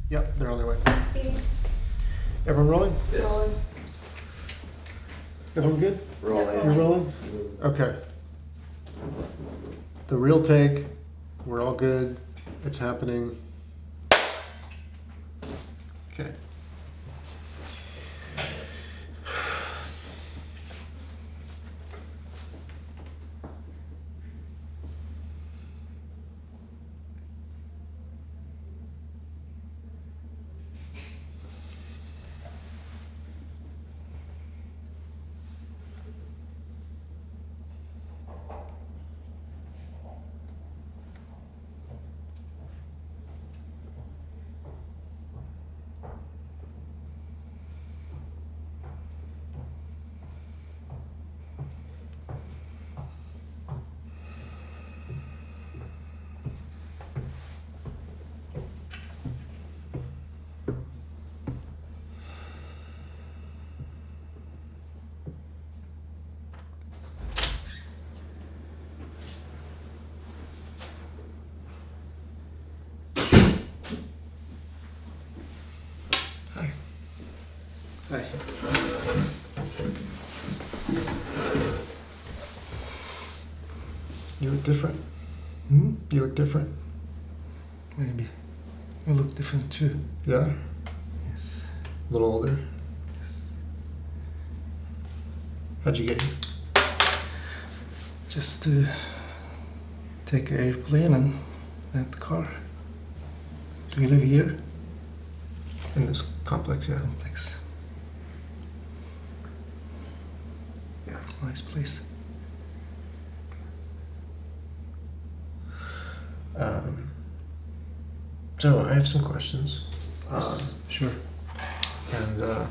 Yep, they're on their way. Speaking. Everyone rolling? Rolling. Everyone good? Rolling. You're rolling? Okay. The real take. We're all good. It's happening. Okay. Hi. Hi. You look different. Hmm? You look different. Maybe. You look different too. Yeah. Yes. A little older. Yes. How'd you get here? Just take an airplane and rent a car. Do you live here? In this complex, yeah. Complex. Yeah. Nice place. So I have some questions. Yes. Sure. And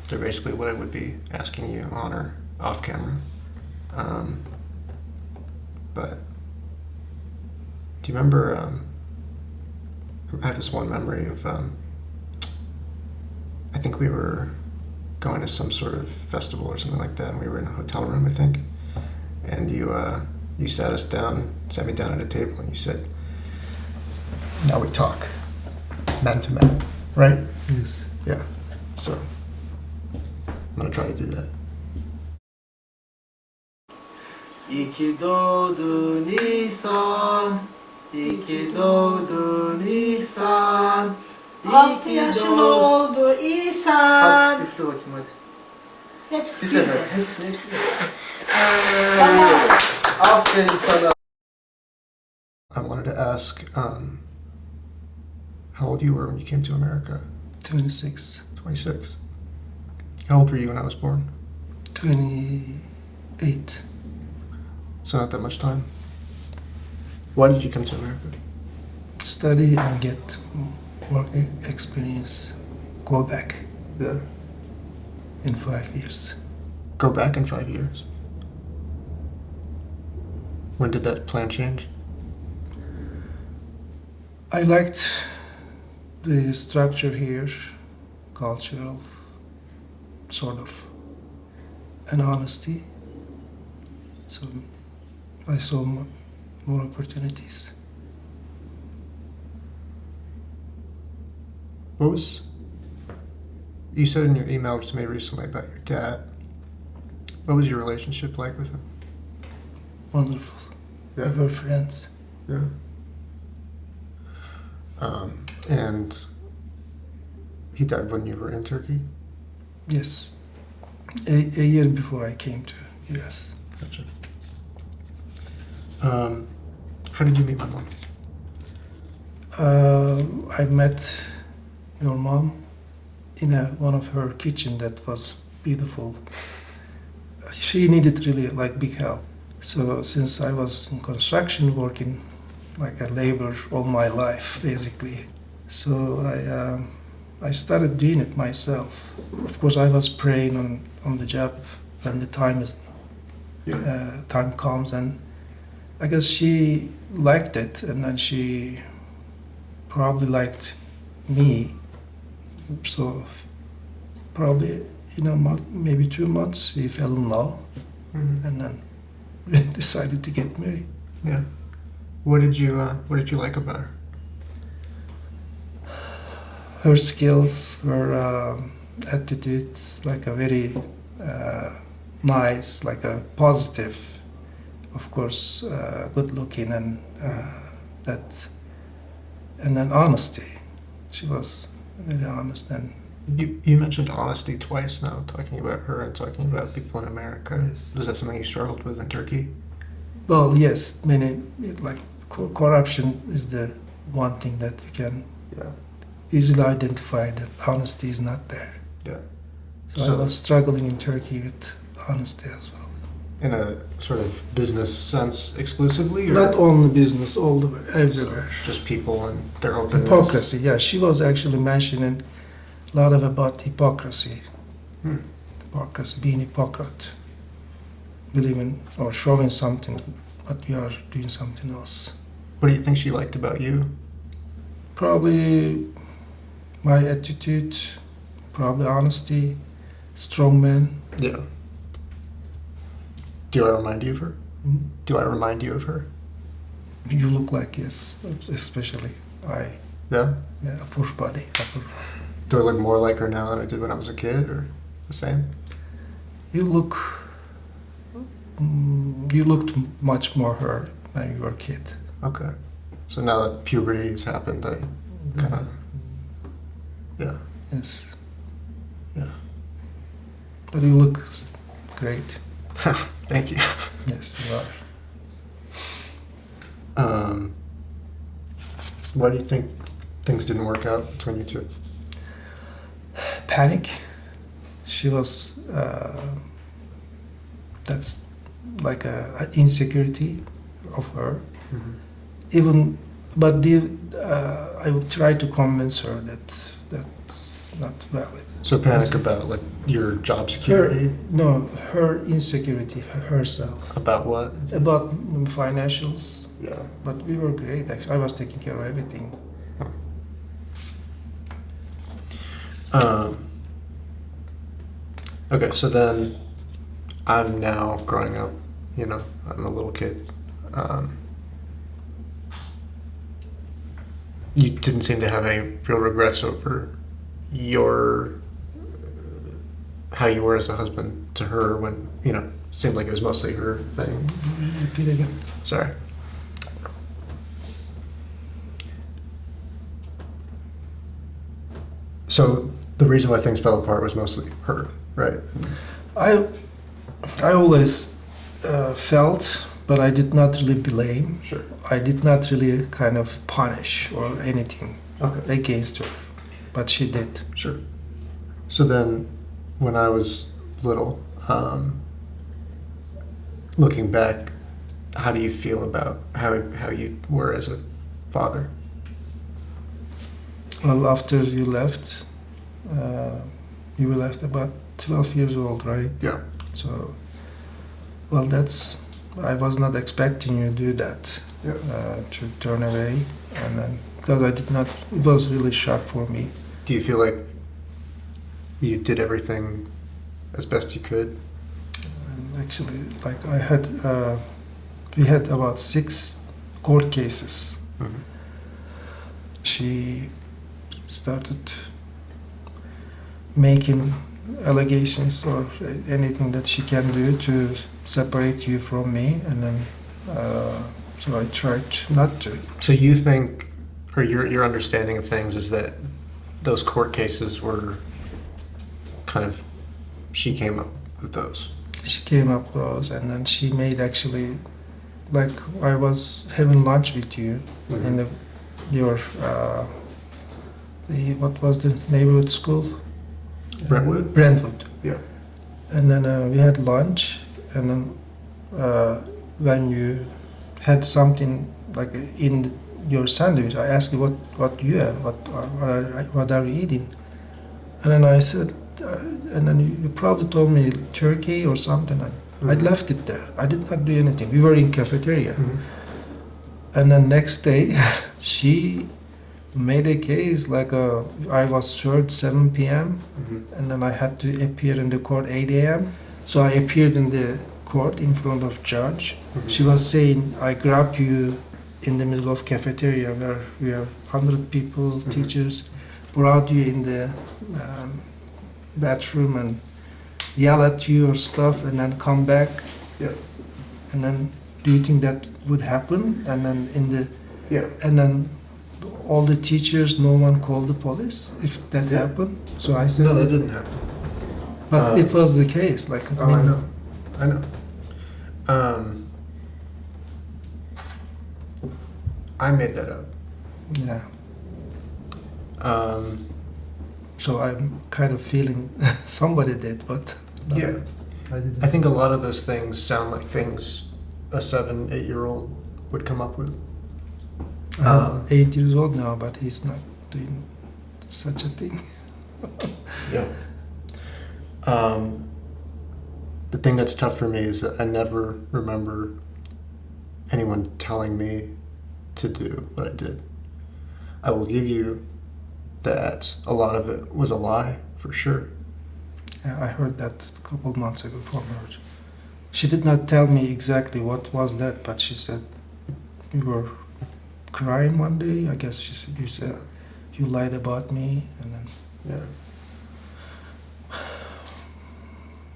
they're basically what I would be asking you on or off camera. But do you remember? I have this one memory of. I think we were going to some sort of festival or something like that, and we were in a hotel room, I think. And you sat us down, sat me down at a table, and you said, "Now we talk, man to man," right? Yes. Yeah. So I'm gonna try to do that. İyi ki doğdun Nisan, iyi ki doğdun Nisan. 6 yaşım oldu İhsan. Hadi üfle bakayım hadi. Hepsi Bir bir sefer, de. hepsini. Tamam. Aferin sana. I wanted to ask how old you were when you came to America. 26. 26. How old were you when I was born? 28. So not that much time. Why did you come to America? Study and get work experience. Go back Yeah. in 5 years. Go back in 5 years. When did that plan change? I liked the structure here, cultural, sort of, and honesty. So I saw more opportunities. What was... You said in your email to me recently about your dad. What was your relationship like with him? Wonderful. We were friends. Yeah. And he died when you were in Turkey? Yes. A year before I came to US. Gotcha. How did you meet my mom? I met your mom in one of her kitchen that was beautiful. She needed really like big help. So since I was in construction working like a labor all my life basically, so I started doing it myself. Of course I was praying on the job when the time comes, and I guess she liked it, and then she probably liked me. So probably in a month, maybe 2 months, we fell in love, and then we decided to get married. Yeah. What did you like about her? her skills, her attitudes, like a very nice, like a positive, of course, good looking, and that, and then honesty. She was very honest, and You mentioned honesty twice now, talking about her and talking about Yes. people in America. Yes. Was that something you struggled with in Turkey? well, yes, many like corruption is the one thing that you can Yeah. easily identify that honesty is not there. Yeah. So I was struggling in Turkey with honesty as well. in a sort of business sense exclusively, or Not only business, all the way, everywhere. just people and their openness? Hypocrisy, yeah. She was actually mentioning a lot of about hypocrisy. Hmm. Hypocrisy, being hypocrite. Believing or showing something, but you are doing something else. What do you think she liked about you? Probably my attitude, probably honesty, strong man. Yeah. Do I remind you of her? Do I remind you of her? You look like, yes, especially Yeah. upper body. Do I look more like her now than I did when I was a kid, or the same? You looked much more her when you were a kid. Okay. So now that puberty has happened, I kind of, yeah. Yes. Yeah. But you look great. Thank you. Yes, you are. Why do you think things didn't work out between you two? Panic. She was. That's like a insecurity of her. Mm-hmm. Even, but I would try to convince her that that's not valid. So panic about like your job security? Her insecurity herself About what? about financials. Yeah. But we were great. Actually, I was taking care of everything. Okay, so then I'm now growing up, you know, I'm a little kid. You didn't seem to have any real regrets over your how you were as a husband to her when, you know, it seemed like it was mostly her thing. Repeat again. Sorry. So the reason why things fell apart was mostly her, right? I always felt, but I did not really blame. Sure. I did not really kind of punish or anything Okay. against her, but she did. Sure. So then, when I was little, looking back, how do you feel about how you were as a father? Well, after you left, you were left about 12 years old, right? Yeah. So, well, I was not expecting you to do that, Yeah. to turn away, and then, because it was really shock for me. Do you feel like you did everything as best you could? And actually, like we had about 6 court cases. Mm-hmm. She started making allegations or anything that she can do to separate you from me, and then so I tried not to. So you think, or your understanding of things is that those court cases were kind of, she came up with those? She came up with those, and then she made actually, like I was having lunch with you in your what was the neighborhood school? Brentwood? Brentwood. Yeah. And then we had lunch, and then when you had something like in your sandwich, I asked you what you have, what are you eating, and then I said, and then you probably told me turkey or something. I left it there. I did not do anything. We were in cafeteria, and then next day she made a case like I was served 7 p.m. and then I had to appear in the court 8 a.m. So I appeared in the court in front of judge. She was saying, I grabbed you in the middle of cafeteria where we have 100 people, teachers. brought you in the bathroom and yell at you or stuff and then come back? Yeah. And then do you think that would happen? And then Yeah. and then all the teachers, no one called the police if that Yeah. happened? So I said, No, that didn't happen. but it was the case. Like, Oh, I know. I know. I made that up. Yeah. Um, So I'm kind of feeling somebody did, but no, yeah. I didn't. I think a lot of those things sound like things a 7, 8-year-old would come up with. I'm 8 years old now, but he's not doing such a thing. Yeah. The thing that's tough for me is that I never remember anyone telling me to do what I did. I will give you that a lot of it was a lie, for sure. Yeah, I heard that a couple of months ago from her. She did not tell me exactly what was that, but she said you were crying one day. I guess she said you lied about me, and then Yeah.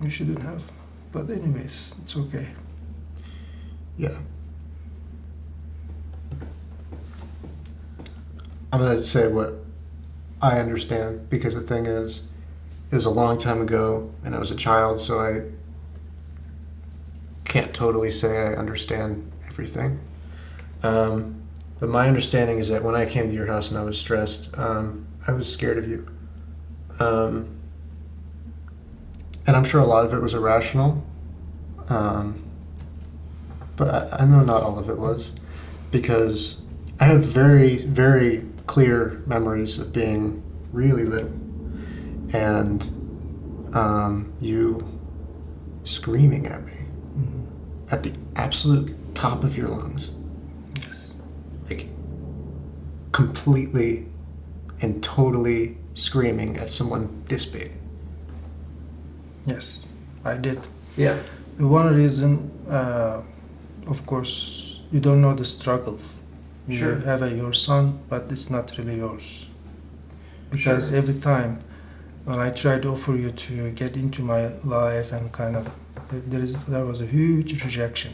you shouldn't have. But anyways, it's okay. Yeah. I'm going to say what I understand, because the thing is, it was a long time ago and I was a child, so I can't totally say I understand everything. But my understanding is that when I came to your house and I was stressed, I was scared of you. And I'm sure a lot of it was irrational. But I know not all of it was, because I have very, very clear memories of being really little and you screaming at me at the absolute top of your lungs. Yes. Like completely and totally screaming at someone this big. Yes, I did. Yeah. The one reason, of course, you don't know the struggle. You Sure. have your son, but it's not really yours. Because Sure. every time when I try to offer you to get into my life and kind of, there was a huge rejection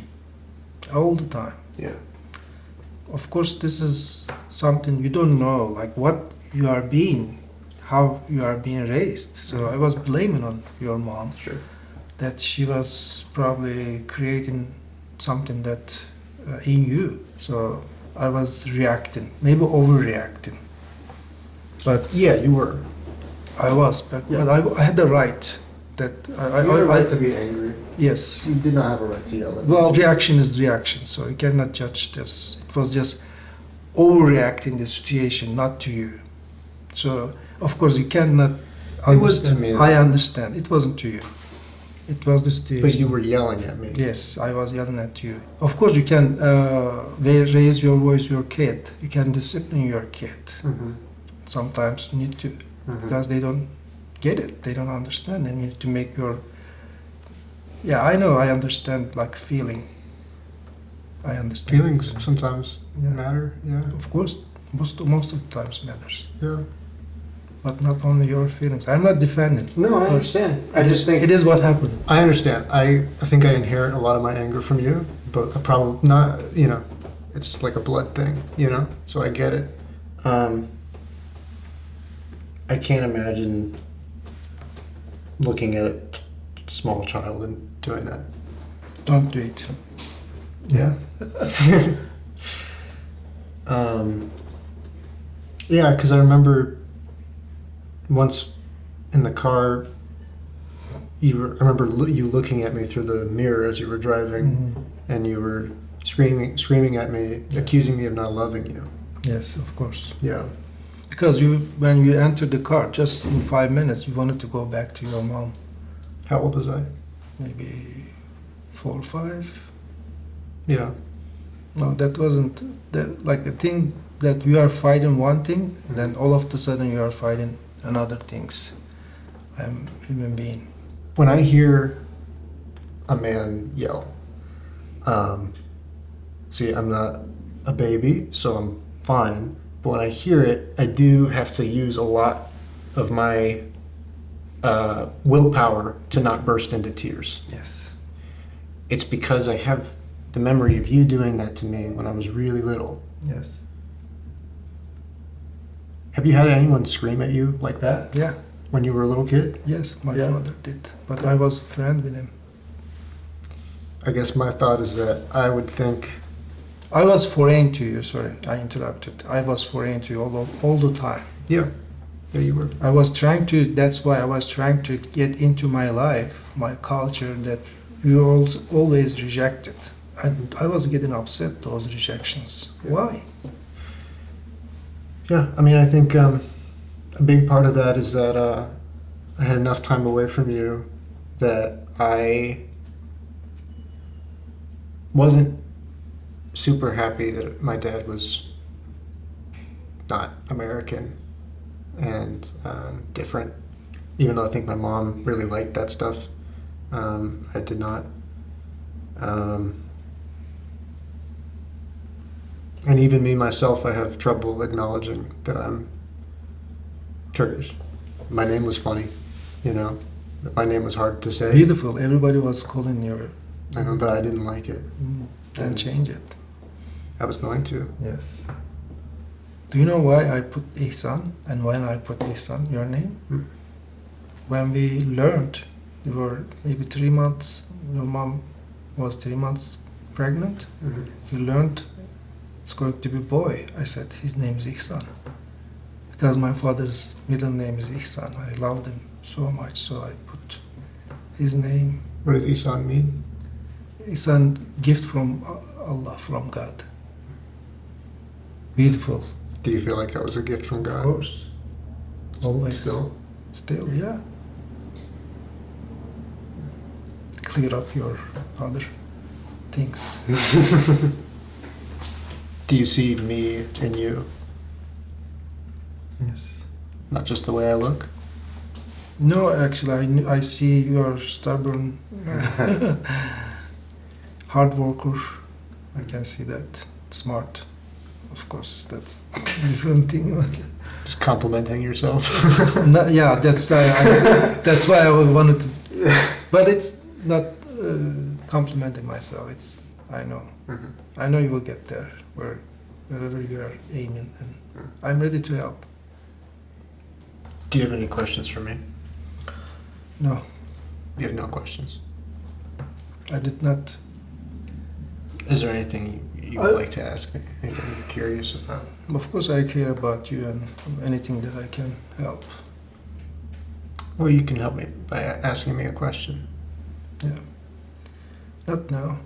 all the time. Yeah. Of course, this is something you don't know, like what you are being, how you are being raised. So I was blaming on your mom Sure. that she was probably creating something that in you. So I was reacting, maybe overreacting. But Yeah, you were. I was, but, Yeah. but I had the right that to be angry. yes. You did not have a right to yell at me. Well, reaction is reaction, so you cannot judge this. It was just overreacting the situation, not to you. So of course you cannot. It was to understand. me. I understand. It wasn't to you. It was the situation. But you were yelling at me. Yes, I was yelling at you. Of course, you can raise your voice, your kid. You can discipline your kid. Mm-hmm. Sometimes you need to, Mm-hmm. because they don't get it. They don't understand. And you need to make your. Yeah, I know. I understand. Like feeling. I understand. Feelings sometimes Yeah. matter. Yeah. Of course, most of the times matters, Yeah. but not only your feelings. I'm not defending. No, I But understand. I It just is- think it is what happened. I understand. I think I inherit a lot of my anger from you, but a problem not, it's like a blood thing, So I get it. I can't imagine looking at a small child and doing that. Don't do it. Yeah. Yeah, because I remember once in the car, I remember you looking at me through the mirror as you were driving, Mhm. and you were screaming at me, accusing me of not loving you. Yes, of course. Yeah. Because when you entered the car, just in 5 minutes, you wanted to go back to your mom. How old was I? Maybe 4 or 5. Yeah. No, that wasn't that, like a thing that you are fighting one thing, and then all of a sudden you are fighting another things. I'm a human being. When I hear a man yell, see, I'm not a baby, so I'm fine. but when I hear it, I do have to use a lot of my willpower to not burst into tears. Yes. It's because I have the memory of you doing that to me when I was really little. Yes. Have you had anyone scream at you like that Yeah. when you were a little kid? Yes, my Yeah. father did. But I was friend with him. I guess my thought is that I would think, I was foreign to you. Sorry, I interrupted. I was foreign to you all the time. yeah, you were. I was trying to. That's why I was trying to get into my life, my culture that you always rejected. I was getting upset those rejections. Why? Yeah, I mean, I think a big part of that is that I had enough time away from you that I wasn't super happy that my dad was not American and different, even though I think my mom really liked that stuff. I did not. And even me myself, I have trouble acknowledging that I'm Turkish. My name was funny, you know. My name was hard to say. Beautiful. Everybody was calling you. I know, but I didn't like it. Then change it. I was going to. Yes. Do you know why I put Ihsan and when I put Ihsan, your name? Hmm. When we learned, you were maybe 3 months, your mom was 3 months pregnant, Mm-hmm. you learned it's going to be boy. I said his name is Ihsan. Because my father's middle name is Ihsan. I loved him so much, so I put his name. What does Isan mean? Ihsan, gift from Allah, from God. Beautiful. Do you feel like that was a gift from God? Of course. Always. Still? Yeah. Clear up your other things. Do you see me in you? Yes. Not just the way I look? No, actually, I see you are stubborn, hard worker. I can see that. Smart. Of course, that's a different thing. But Just complimenting yourself? no, yeah, that's why I wanted to. But it's not complimenting myself. It's I know. Mhm. I know you will get there wherever you are aiming, and I'm ready to help. Do you have any questions for me? No, You have no questions. I did not. Is there anything you would like to ask me? Anything you're curious about? Of course, I care about you and anything that I can help. Well, you can help me by asking me a question. Yeah. Not now.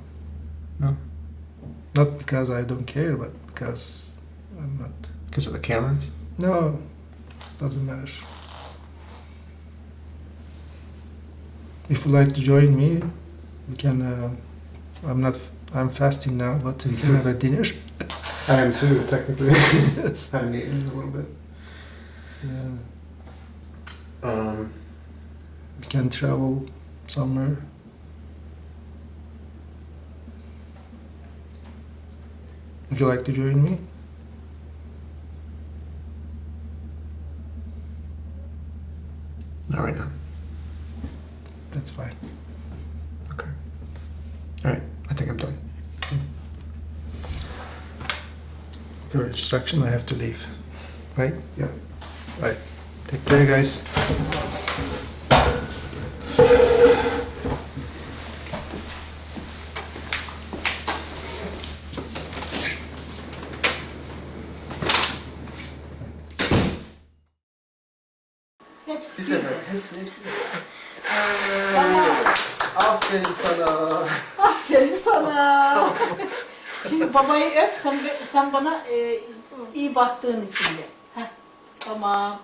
No? Not because I don't care, but because I'm not. Because of the cameras? No, doesn't matter. If you like to join me, we can. I'm fasting now, but we can have a dinner. I am too, technically. Yes. I'm eating a little bit. Yeah. We can travel somewhere. Would you like to join me? Not right now. That's fine. Okay. All right. I think I'm done. Your instruction, I have to leave. Right? Yeah. Right. Take care, guys. Hepsi Bir bir sefer. de. Hepsini. Tamam. Aferin sana. Aferin sana. Şimdi babayı öp, sen bana iyi baktığın için de. Heh, tamam.